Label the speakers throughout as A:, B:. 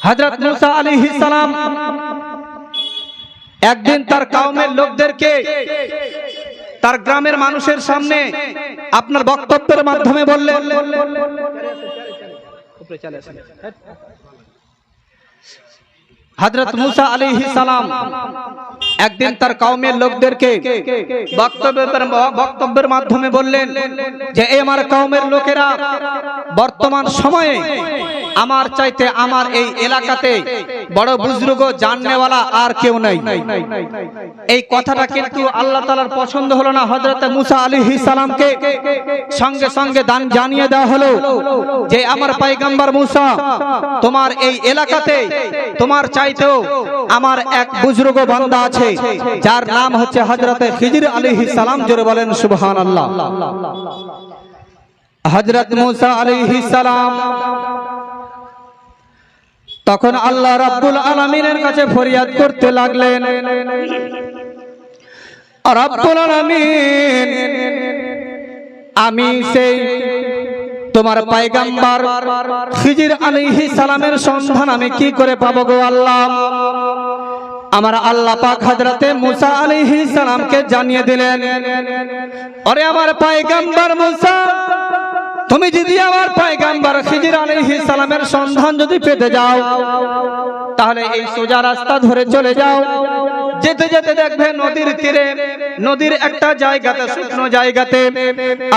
A: হযরত মুসা আলাইহিস সালাম একদিন তার কওমের লোকদেরকে তার গ্রামের মানুষের সামনে আপনার বক্তব্যের মাধ্যমে বললেন, হযরত মুসা আলাইহিস সালাম একদিন তার কওমের লোকদেরকে বক্তব্যের মাধ্যমে বললেন যে আমার কওমের লোকেরা, বর্তমান সময়ে আমার চাইতে আমার এই এলাকাতে বড় বুজুর্গ জাননেওয়ালা আর কেউ নাই। এই কথাটা কিন্তু আল্লাহ তাআলার পছন্দ হলো না। হযরত মুসা আলাইহিস সালামকে সঙ্গে সঙ্গে জানিয়ে দেওয়া হলো যে আমার পয়গম্বর মুসা, তোমার এই এলাকাতে তোমার চাইতেও আমার এক বুজুর্গ বান্দা আছে, যার নাম হচ্ছে হযরত খিজির আলাইহিস সালাম। জোরে বলেন সুবহানাল্লাহ। হযরত মুসা আলাইহিস সালাম তখন আল্লাহ রাব্বুল আলামিনের কাছে ফরিয়াদ করতে লাগলেন, রাব্বুল আলামিন, আমি সেই তোমার পয়গম্বর খিজির আলাইহিস সালামের সন্ধান আমি কি করে পাবো গো আল্লাহ? আমার আল্লাহ পাক হযরতে মুসা আলাইহিস সালামকে জানিয়ে দিলেন, আরে আমার পয়গম্বর মুসা, তুমি যদি আমার পয়গম্বর খিজির আলাইহিস সালামের সন্ধান যদি পেতে যাও, তাহলে এই সোজা রাস্তা ধরে চলে যাও। যেতে যেতে দেখবে নদীর তীরে, নদীর একটা জায়গাতে, শুকনো জায়গাতে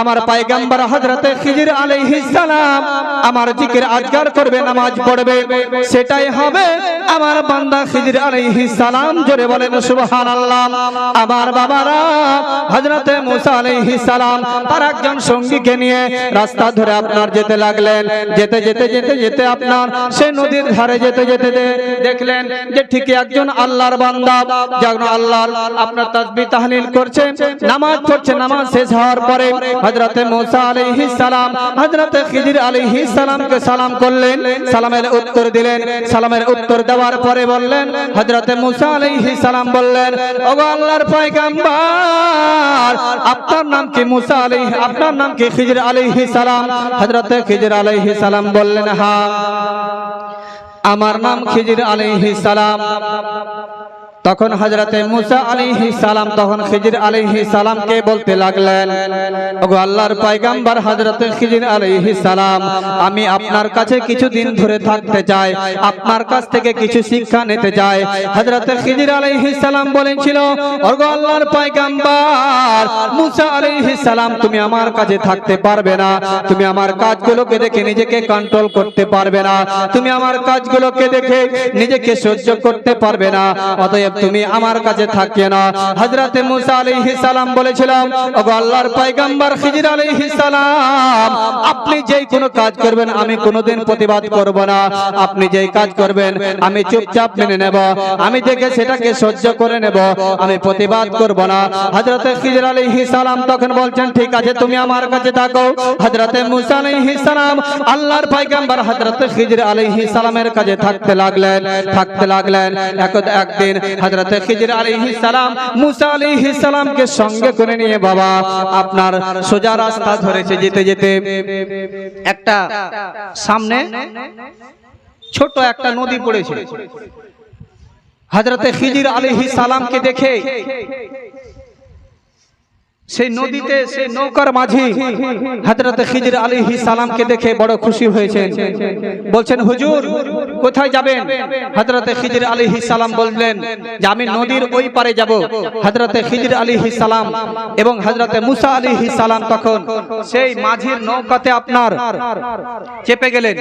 A: আমার পয়গম্বর হযরতে খিজির আলাইহিস সালাম আমার জিকির আজকার করবে, নামাজ পড়বে, সেটাই হবে আমার বান্দা খিজির আলাইহিস সালাম। জোরে বলেন সুবহানাল্লাহ। আমার বাবারা, হযরতে মুসা আলাইহিস সালাম তার একজন সঙ্গীকে নিয়ে রাস্তা ধরে আপনার যেতে লাগলেন। যেতে যেতে যেতে যেতে আপনার সেই নদীর ধারে যেতে যেতে দেখলেন যে ঠিকই একজন আল্লাহর বান্দা, যখন আল্লাহর আপনার তাসবিহ তাহলিল করছে, নামাজ পড়ছে, নামাজ শেষ হওয়ার পরে হযরতে মুসা আলাইহিস সালাম হযরতে খিজির আলাইহিস সালামকে সালাম করলেন, সালামের উত্তর দিলেন। সালামের উত্তর দেওয়ার পরে বললেন, হযরতে মুসা আলাইহিস সালাম বললেন, ওগো আল্লাহর পয়গম্বর, আপনার নাম কি মুসা আলাইহিস, আপনার নাম কি খিজির আলাইহিস সালাম? হযরতে খিজির আলাইহিস সালাম বললেন, হ্যাঁ আমার নাম খিজির আলাইহিস সালাম। তখন হযরতে মুসা আলাইহিস সালাম তখন খিজির আলাইহিস সালামকে বলতে লাগলেন, ওগো আল্লাহর পয়গম্বর হযরতে খিজির আলাইহিস সালাম, আমি আপনার কাছে কিছুদিন ধরে থাকতে চাই, আপনার কাছ থেকে কিছু শিক্ষা নিতে চাই। হযরতে খিজির আলাইহিস সালাম বলেছিল, ওগো আল্লাহর পয়গম্বর মুসা আলাইহিস সালাম, তুমি আমার কাছে থাকতে পারবে না, তুমি আমার কাজগুলোকে দেখে নিজেকে কন্ট্রোল করতে পারবে না, তুমি আমার কাজগুলোকে দেখে নিজেকে সহ্য করতে পারবে না, অতএব তুমি আমার কাছে থাকিও না। হযরতে মুসা আলাইহিস সালাম বলেছিলাম, ওগো আল্লাহর পয়গম্বর খিজির আলাইহিস সালাম, আপনি যেই কোনো কাজ করবেন আমি কোনোদিন প্রতিবাদ করব না, আপনি যেই কাজ করবেন আমি চুপচাপ মেনে নেব, আমি দেখে সেটাকে সহ্য করে নেব, আমি প্রতিবাদ করব না। হযরতে খিজির আলাইহিস সালাম তখন বলছেন, ঠিক আছে তুমি আমার কাছে থাকো। হযরতে মুসা আলাইহিস সালাম আল্লাহর পয়গম্বর হযরতে খিজির আলাইহিস সালামের কাছে থাকতে লাগলেন। একদিন হযরতে খিজির আলাইহিস সালাম মুসা আলাইহিস সালামকে সঙ্গে করে নিয়ে বাবা আপনার সোজা রাস্তা ধরেছে। যেতে যেতে একটা সামনে ছোট একটা নদী পড়েছে। হযরতে খিজির আলাইহিস সালামকে দেখে সেই নদীতে সেই নৌকার মাঝি হযরতে খিজির আলাইহিস সালামকে দেখে বড় খুশি হয়েছেন। বলছেন, হুজুর কোথায় যাবেন? হযরতে খিজির আলাইহিস সালাম বললেন যে আমি নদীর ওই পারে যাব। হযরতে খিজির আলাইহিস সালাম এবং হযরতে মুসা আলাইহিস সালাম তখন সেই মাঝির নৌকাতে আপনার চেপে গেলেন।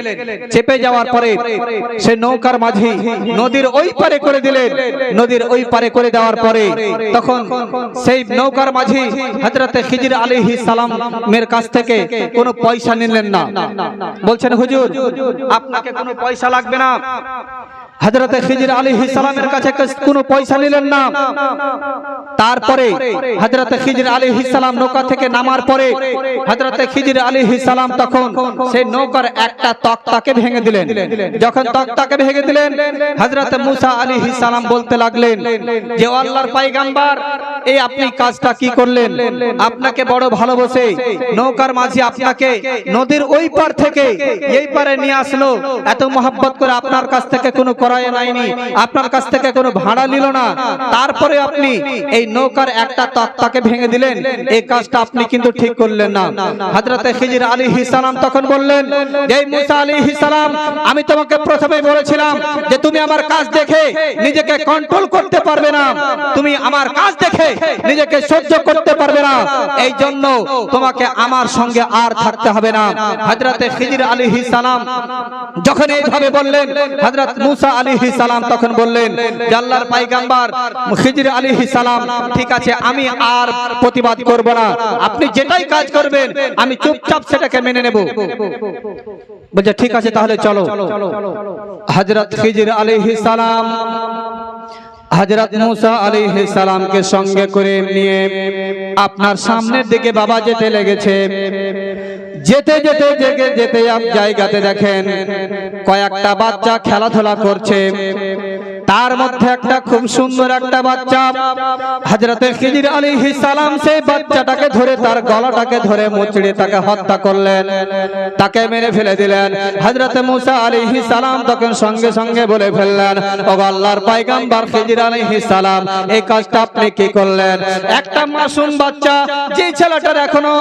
A: চেপে যাওয়ার পরে সেই নৌকার মাঝি নদীর ওই পারে করে দিলেন। নদীর ওই পারে করে দেওয়ার পরে তখন সেই নৌকার মাঝি হযরতে খিজির আলাইহিস সালামের কাছ থেকে কোনো পয়সা নিলেন না। বলছেন, হুজুর আপনাকে কোনো পয়সা লাগবে না। হযরতে খিজির আলাইহিস সালামের কাছে কোনো পয়সা নিলেন না। তারপরে হযরতে খিজির আলাইহিস সালাম নৌকা থেকে নামার পরে হযরতে খিজির আলাইহিস সালাম তখন সেই নৌকার একটা তক্তাকে ভেঙে দিলেন। যখন তক্তাকে ভেঙে দিলেন, হযরতে মুসা আলাইহিস সালাম বলতে লাগলেন যে আল্লাহর পয়গম্বর এই আপনি কাজটা কি করলেন? আপনাকে বড় ভালোবাসে নৌকার মাঝি আপনাকে নদীর ওই পার থেকে এই পারে নিয়ে আসলো, এত মহব্বত করে আপনার কাছ থেকে কোনো করায় নাইনি, আপনার কাছ থেকে কোনো ভাড়া নিল না, তারপরে আপনি এই নৌকার একটা তক্তাকে ভেঙে দিলেন, এই কাজটা আপনি কিন্তু ঠিক করলেন না। হযরতে খিজির আলাইহিস সালাম তখন বললেন, এই মুসা আলাইহিস সালাম, আমি তোমাকে প্রথমে বলেছিলাম যে তুমি আমার কাজ দেখে নিজেকে কন্ট্রোল করতে পারবে না, তুমি আমার কাজ দেখে নিজেকে সহ্য করতে পারবে না, এই জন্য তোমাকে আমার সঙ্গে আর থাকতে হবে না। হযরতে খিজির আলাইহিস সালাম যখন এইভাবে বললেন, হযরত মুসা আলাইহিস সালাম তখন বললেন যে আল্লাহর পয়গম্বর খিজির আলাইহিস সালাম, ঠিক আছে আমি আর প্রতিবাদ করব না, আপনি যেটাই কাজ করবেন আমি চুপচাপ সেটাকে মেনে নেব। বলছে ঠিক আছে তাহলে চলো। হযরত খিজির আলাইহিস সালাম হযরত মুসা আলাইহিস সালামকে সঙ্গে করে নিয়ে আপনার সামনের দিকে বাবা যেতে লেগেছে। যেতে যেতে যেতে যেতে এক জায়গাতে দেখেন কয়েকটা বাচ্চা খেলাধুলা করছে, তার মধ্যে একটা খুব সুন্দর একটা বাচ্চা। হযরতে খিজির আলাইহিস সালাম সেই বাচ্চাটাকে ধরে তার গলাটাকে ধরে মুচড়ে তাকে হত্যা করলেন, তাকে মেরে ফেলে দিলেন। হযরতে মুসা আলাইহিস সালাম তখন সঙ্গে সঙ্গে বলে ফেললেন, ওগো আল্লাহর পয়গম্বর খিজির আলাইহিস সালাম, এই কাজটা আপনি কি করলেন? একটা মাসুম বাচ্চা, যে ছেলেটার এখনো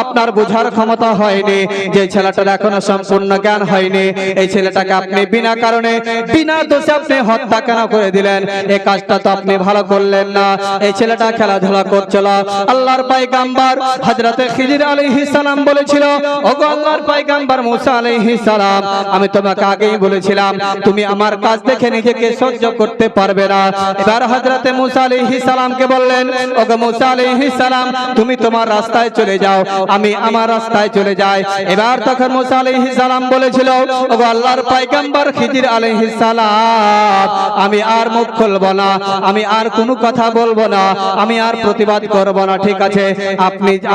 A: আপনার বোঝার ক্ষমতা হয়নি, যে ছেলেটার এখনো সম্পূর্ণ জ্ঞান হয়নি, এই ছেলেটাকে আপনি বিনা কারণে বিনা দোষে আপনি হত্যা কেন করে দিলেন? এই কাজটা তো আপনি ভালো করলেন না। এই ছেলেটা খেলাধুলা করছিল, আল্লাহর পয়গম্বর হযরতে খিজির আলাইহিস সালাম বলেছিল, ওগো আল্লাহর পয়গম্বর মুসা আলাইহিস সালাম, আমি তোমাকে আগেই বলেছিলাম তুমি আমার কাজ দেখে নিজেকে সহ্য করতে পারবে না। এবার হযরতে মুসা আলাইহিস সালামকে বললেন, ওগো মুসা আলাইহিস সালাম, তুমি তোমার রাস্তায় চলে যাও, আমি আমার রাস্তায় চলে যাই। এবার তখন মুসা আলাইহিস সালাম বলেছিল, ওগো আল্লাহর পয়গম্বর খিজির আলাইহিস সালাম, আমি আর মুখ খুলবো না, আমি আর কোনো কথা বলবো না, আমি আর প্রতিবাদ করব না, ঠিক আছে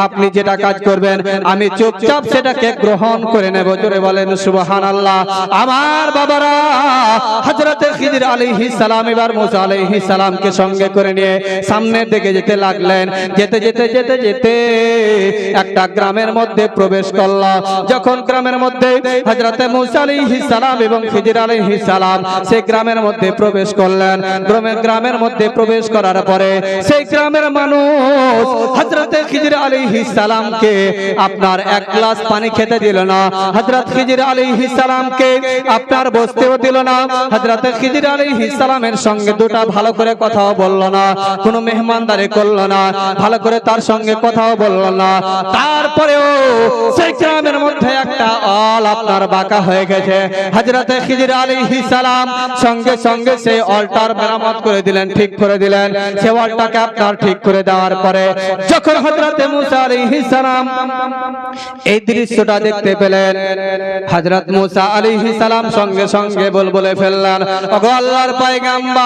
A: আপনি যেটা কাজ করবেন আমি চুপচাপ সেটাকে গ্রহণ করে নেব। জোরে বলেন সুবহানাল্লাহ। আমার বাবারা, হযরতে খিজির আলাইহিস সালাম এবার মুসা আলাইহিস সালামকে সঙ্গে করে নিয়ে সামনের দিকে যেতে লাগলেন। যেতে যেতে যেতে যেতে একটা গ্রামের মধ্যে প্রবেশ করল। যখন গ্রামের মধ্যে হযরতে মুসা আলাইহিস সালাম এবং খিজির আলাইহিস সালাম সেই গ্রামের মধ্যে প্রবেশ করলেন, গ্রামের মধ্যে প্রবেশ করার পরে সেই গ্রামের মানুষ হযরতে খিজির আলাইহিস সালামকে আপনার এক গ্লাস পানি খেতে দিল না, হযরত খিজির আলাইহিস সালামকে আপনার বসতেও দিল না, হযরতে খিজির আলাইহিস সালামের সঙ্গে দুটা ভালো করে কথাও বলল না, কোনো মেহমানদারি করলো না, ভালো করে তার সঙ্গে কথাও বলল না। তারপরেও সেই গ্রামের মধ্যে একটা অল আপনার বাঁকা হয়ে গেছে। হযরতে খিজির আলাইহিস সালাম সঙ্গে সঙ্গে সেই অলটার মেরামত করে দিলেন, ঠিক করে দিলেন। সেই অলটাকে আপনার ঠিক করে দেওয়ার পরে যখন হযরতে মুসা আলাইহিস সালাম এই দৃশ্যটা দেখতে পেলেন, হযরত মুসা আলাইহিস সালাম সঙ্গে সঙ্গে বলে ফেললেন, ওগো আল্লাহর পয়গম্বর,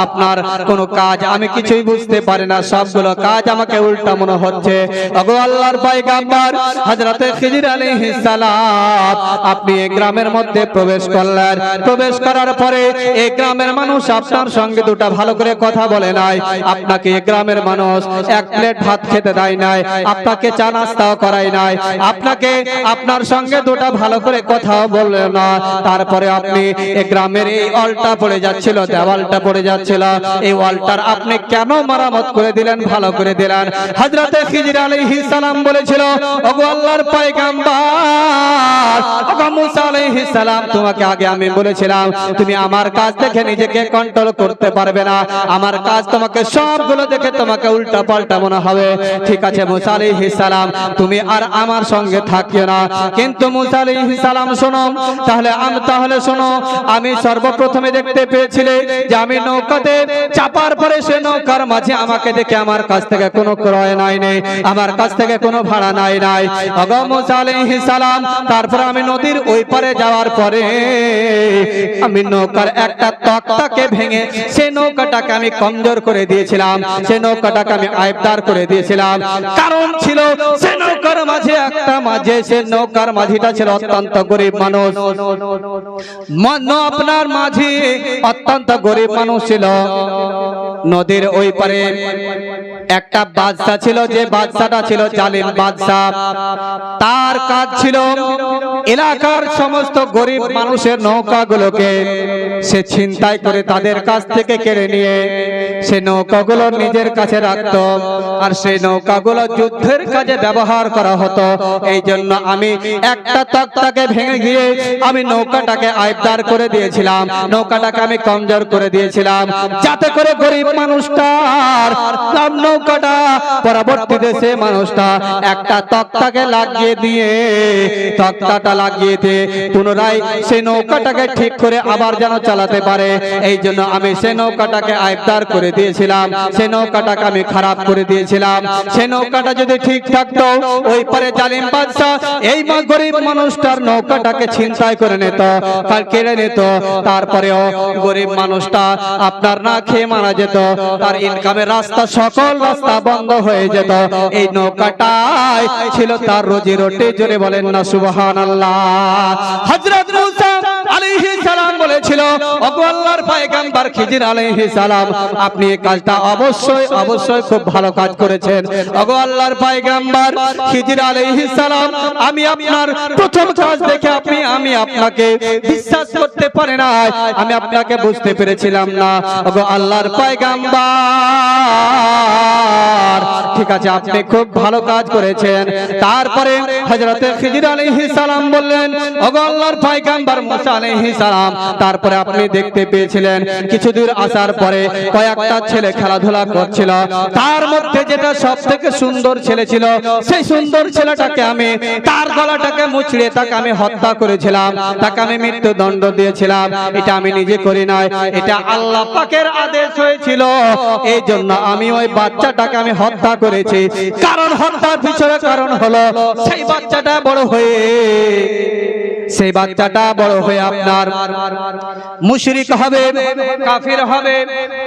A: আপনার কোন কাজ আমি কিছুই বুঝতে পারি না, সবগুলো কাজ আমাকে উল্টা মনে হচ্ছে। ওগো আল্লাহর পয়গম্বর হযরতে খিজির আলাইহিস সালাম, আপনি এই গ্রামের মধ্যে প্রবেশ করলেন, প্রবেশ করার পরে এই গ্রামের মানুষ আপনার সঙ্গে দুটা ভালো করে কথা বলে নাই, আপনাকে এই গ্রামের মানুষ এক প্লেট ভাত খেতে দেয় নাই, আপনাকে চা নাস্তাও করায় নাই, আপনাকে আপনার সঙ্গে দুটা ভালো করে কথাও বললেন না। তারপরে আপনি এই গ্রামের এই অলটা পড়ে যাচ্ছিল, দেওয়ালটা পড়ে যাচ্ছিল, এই ওয়ালটার আপনি কেন মেরামত করে দিলেন, ভালো করে দিলেন? হযরতে খিজির আলাইহিস সালাম বলেছিল, ওগো আল্লাহর পয়গম্বর, ওগো মুসা আলাইহিস সালাম, তোমাকে আগে আমি বলেছিলাম তুমি আমার কাজ দেখে নিজেকে কন্ট্রোল করতে পারবে না, আমার কাজ তোমাকে সবগুলো দেখে তোমাকে উল্টা পাল্টা মনে হবে, ঠিক আছে মুসা আলাইহিস সালাম তুমি আর আমার সঙ্গে থাকিও না। কিন্তু মুসা আলাইহিস সালাম শোনো, তাহলে শোনো, আমি সর্বপ্রথমে দেখতে পেয়েছিলে যে আমি নৌকাতে চাপার পরে সে নৌকার মাঝে আমাকে দেখে আমার কাছ থেকে কোনো ক্রয় নাই, আমার কাছ থেকে কোনো ভাড়া নাই। ওগো মুসা আলাইহিস সালাম, তারপর আমি নদীর ওই পারে যাওয়ার পরে আমি নৌকার একটা তক্তাকে ভেঙে সেই নৌকাটাকে আমি কমজোর করে দিয়েছিলাম, সেই নৌকাটাকে আমি আয়বদার করে দিয়েছিলাম। কারণ ছিল সেই নৌকার মাঝে সেই নৌকার মাঝিটা ছিল অত্যন্ত গরিব মানুষ, আপনার মাঝি অত্যন্ত গরিব মানুষ ছিল। নদীর ওই পারে একটা বাদশা ছিল, যে বাদশাটা ছিল জালিম বাদশা। তার কাজ ছিল এলাকার সমস্ত গরিব মানুষের নৌকাগুলোকে সে ছিনতাই করে তাদের কাছ থেকে কেড়ে নিয়ে সে নৌকাগুলো নিজের কাছে রাখত, আর সেই নৌকাগুলো যুদ্ধের কাজে ব্যবহার করা হতো। এই জন্য আমি একটা তক্তাকে ভেঙে গিয়ে আমি নৌকাটাকে আয়ত্তার করে দিয়েছিলাম, নৌকাটাকে আমি কমজোর করে দিয়েছিলাম, যাতে করে গরিব মানুষটার নৌকাটা পরবর্তীতে সে মানুষটা একটা তক্তাকে লাগিয়ে দিয়ে তক্তাটা লাগিয়ে দিয়ে পুনরায় সেই নৌকাটাকে ঠিক করে আবার যেন চালাতে পারে। এই জন্য আমি সেই নৌকাটাকে আয়ত্তার করে দিয়েছিলাম, সেই নৌকাটাকে আমি খারাপ করে দিয়েছিলাম। সেই নৌকাটা যদি ঠিক থাকতো, ওই পারে জালিম বাদশা এই গরিব মানুষটার নৌকাটাকে ছিনতাই করে নিত, তার কেড়ে নিত, তারপরেও গরিব মানুষটা আপনার না খেয়ে মারা যেত, তার ইনকামের রাস্তা সকল রাস্তা বন্ধ হয়ে যেত। এই নৌকাটাই ছিল তার রুজি রুটি। জোরে বলেন না সুবহানাল্লাহ। হযরত মুসা আলাইহিস সালাম বলেছিল, ওগো আল্লাহর পয়গম্বর খিজির আলাইহিস সালাম, আপনি এই কাজটা অবশ্যই অবশ্যই খুব ভালো কাজ করেছেন। ওগো আল্লাহর পয়গম্বর খিজির আলাইহিস সালাম, আমি আপনার প্রথম কাজ দেখে আমি আপনাকে বিশ্বাস করতে পারি না, আমি আপনাকে বুঝতে পেরেছিলাম না। ওগো আল্লাহর পয়গম্বর, ঠিক আছে, আপনি খুব ভালো কাজ করেছেন। তারপরে হযরত খিজির আলাইহিস সালাম বললেন, ওগো আল্লাহর পয়গম্বর মুসা আলাইহিস সালাম, তারপরে আপনি দেখতে পেয়েছিলেন কিছু দূর আসার পরে কয়েকটা ছেলে খেলাধুলা করছিল, তার মধ্যে যেটা সবথেকে সুন্দর ছেলে ছিল, সেই সুন্দর ছেলেটাকে আমি তার গলাটাকে মুচড়ে তাকে আমি হত্যা করেছিলাম, তাকে আমি মৃত্যুদণ্ড দিয়েছিলাম। এটা আমি নিজে করি নাই, এটা আল্লাহ পাকের আদেশ হয়েছিল। এই জন্য আমি ওই বাচ্চাটাকে আমি হত্যা করেছি। কারণ হত্যার পিছনে কারণ হলো সেই বাচ্চাটা বড় হয়ে আপনার মুশরিক হবে, কাফির হবে।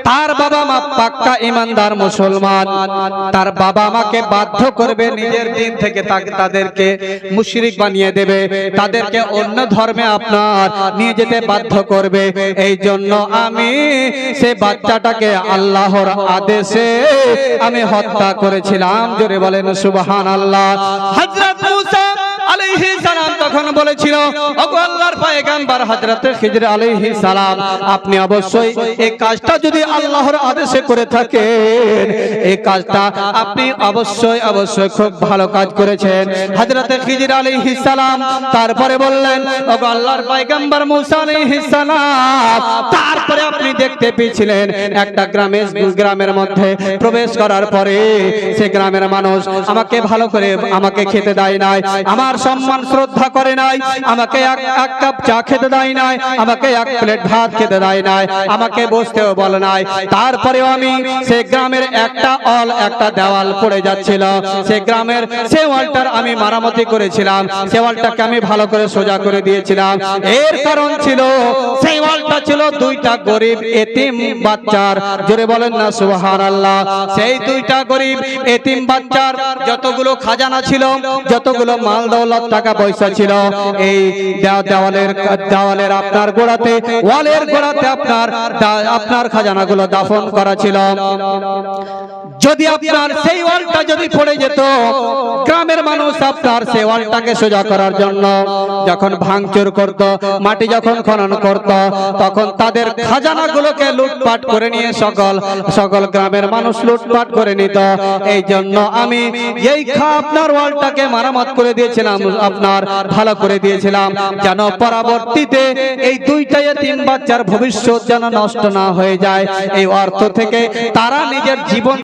A: তার বাবা মা পাক্কা ঈমানদার মুসলমান, তার বাবা মাকে বাধ্য করবে নিজের দিন থেকে তাদেরকে মুশরিক বানিয়ে দেবে, তাদেরকে অন্য ধর্মে আপনার নিয়ে যেতে বাধ্য করবে। এই জন্য আমি সে বাচ্চাটাকে আল্লাহর আদেশে আমি হত্যা করেছিলাম। জোরে বলেন সুবহানাল্লাহ। হযরত মুসা আলাইহিস সালাম তখন বলেছিল, ওগো আল্লাহর পয়গম্বর হযরত খিজির আলাইহিস সালাম, আপনি অবশ্যই এই কাজটা যদি আল্লাহর আদেশে করে থাকেন, এই কাজটা আপনি অবশ্যই অবশ্যই খুব ভালো কাজ করেছেন। হযরত খিজির আলাইহিস সালাম তারপরে বললেন, ওগো আল্লাহর পয়গম্বর মুসা আলাইহিস সালাম, তারপরে আপনি দেখতে পেয়েছিলেন একটা গ্রামের মধ্যে প্রবেশ করার পরে সে গ্রামের মানুষ আমাকে ভালো করে আমাকে খেতে দেয় নাই, আমার সম্মান শ্রদ্ধা করে নাই, আমাকে এক কাপ চা খেতে দেয় নাই, আমাকে এক প্লেট ভাত খেতে দেয় নাই, আমাকে বসতেও বলে নাই। তারপরেও আমি সে গ্রামের একটা দেওয়াল পড়ে যাচ্ছিল, সে গ্রামের সে ওয়ালটার আমি মেরামতি করেছিলাম, সে ওয়ালটাকে আমি ভালো করে সোজা করে দিয়েছিলাম। এর কারণ ছিল সেই ওয়ালটা ছিল দুইটা গরিব এতিম বাচ্চার। জোরে বলেন না সুবহানাল্লাহ। সেই দুইটা গরিব এতিম বাচ্চার যতগুলো খাজানা ছিল, যতগুলো মাল দৌলত টাকা পয়সা ছিল, এই দেওয়ালের আপনার গোড়াতে, ওয়ালের গোড়াতে আপনার খাজানাগুলো দাফন করা ছিল। যদি আপনার সেই ওয়ালটা যদি পড়ে যেত, গ্রামের মানুষ আপনার সেই ওয়ালটাকে সোজা করার জন্য যখন ভাঙচুর করত, মাটি যখন খনন করত, তখন তাদের খাজানাগুলোকে লুটপাট করে নিয়ে সকল গ্রামের মানুষ লুটপাট করে নিত। এই জন্য আমি এই আপনার ওয়ালটাকে মেরামত করে দিয়েছিলাম, আপনার ভালো করে দিয়েছিলাম, যেন পরবর্তীতে এই দুইটা এতিম বাচ্চার ভবিষ্যৎ যেন নষ্ট না হয়ে যায়। এই অর্থ থেকে তারা নিজের জীবন